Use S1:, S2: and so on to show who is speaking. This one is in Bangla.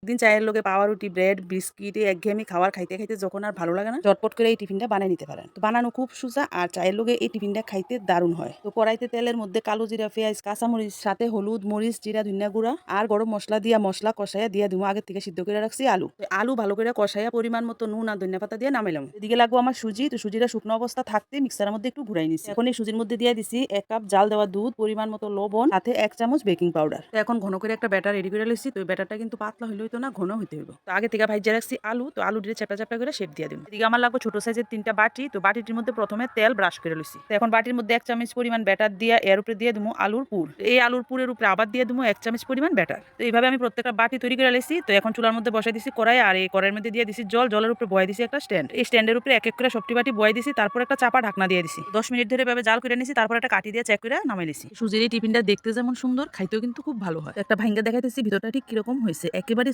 S1: প্রত্যেকদিন চায়ের লগে পাউরুটি, ব্রেড, বিস্কিট একঘেয়েমি খাবার খাইতে খাইতে যখন আর ভালো লাগে না, চটপট করে এই টিফিনটা বানিয়ে নিতে পারেন। তো বানানো খুব সোজা আর চায়ের লগে এই টিফিনটা খাইতে দারুণ হয়। তো কড়াইতে তেলের মধ্যে কালো জিরা, পেঁয়াজ, কাঁচামরিচ, সাথে হলুদ, মরিচ, জিরা, ধনিয়া গুঁড়া আর গরম মশলা দিয়া মশলা কষাইয়া দিয়া দিব। আগে থেকে সিদ্ধ করে রাখছি আলু। আলু ভালো করে কষাইয়া পরিমাণ মতো নুন আর ধনিয়া পাতা দিয়ে নামাইলাম। এদিকে লাগবো আমার সুজি। তো সুজিটা শুকনো অবস্থা থাকতে মিক্সারের মধ্যে একটু ঘুরাই নিছি। এখন এই সুজির মধ্যে দিয়ে দিছি 1 কাপ জাল দেওয়া দুধ, পরিমাণ মতো লবণ, সাথে 1 চামচ বেকিং পাউডার। তো এখন ঘন করে একটা ব্যাটার রেডি করে লইছি। তো এই ব্যাটারটা কিন্তু পাতলা হইলে হইতো না, ঘন হইতে হইব। তো আগে থেকে ভাইজা রাখছি আলু। তো আলু দিয়ে চ্যাপটা চ্যাপটা করে শেপ দিয়ে দিব। এদিকে আমার লাগবে ছোট সাইজের 3টা বাটি। তো বাটিটির মধ্যে প্রথমে তেল ব্রাশ করে লইছি। তো এখন বাটির মধ্যে 1 চামচ পরিমাণ ব্যাটার দিয়া এর উপরে দিয়ে দিমু আলুর পুর। এই আলুর পুরের উপরে আবার দিয়ে দিমু 1 চামচ পরিমাণ ব্যাটার। তো এইভাবে আমি প্রত্যেকটা বাটি তৈরি করে লইছি। তো এখন চুলার মধ্যে বসাই দিছি কড়াই, আর এই কড়াইয়ের মধ্যে দিয়ে দিছি জল। জলের উপরে বয়াই দিছি একটা স্ট্যান্ড। এই স্ট্যান্ডের উপরে এক এক করে সবটি বাটি বয়াই দিছি। তারপর একটা চাপা ঢাকনা দিয়ে দিছি। 10 মিনিট ধরে এভাবে জাল করে নিছি। তারপর একটা কাঠি দিয়ে চেক করে নামাই নিছি। সুজির এই টিফিনটা দেখতে যেমন সুন্দর, খাইতেও কিন্তু খুব ভালো হয়। তো একটা ভাঙ্গা দেখাইতেছি ভিতরটা ঠিক কিরকম হয়েছে। একেবারে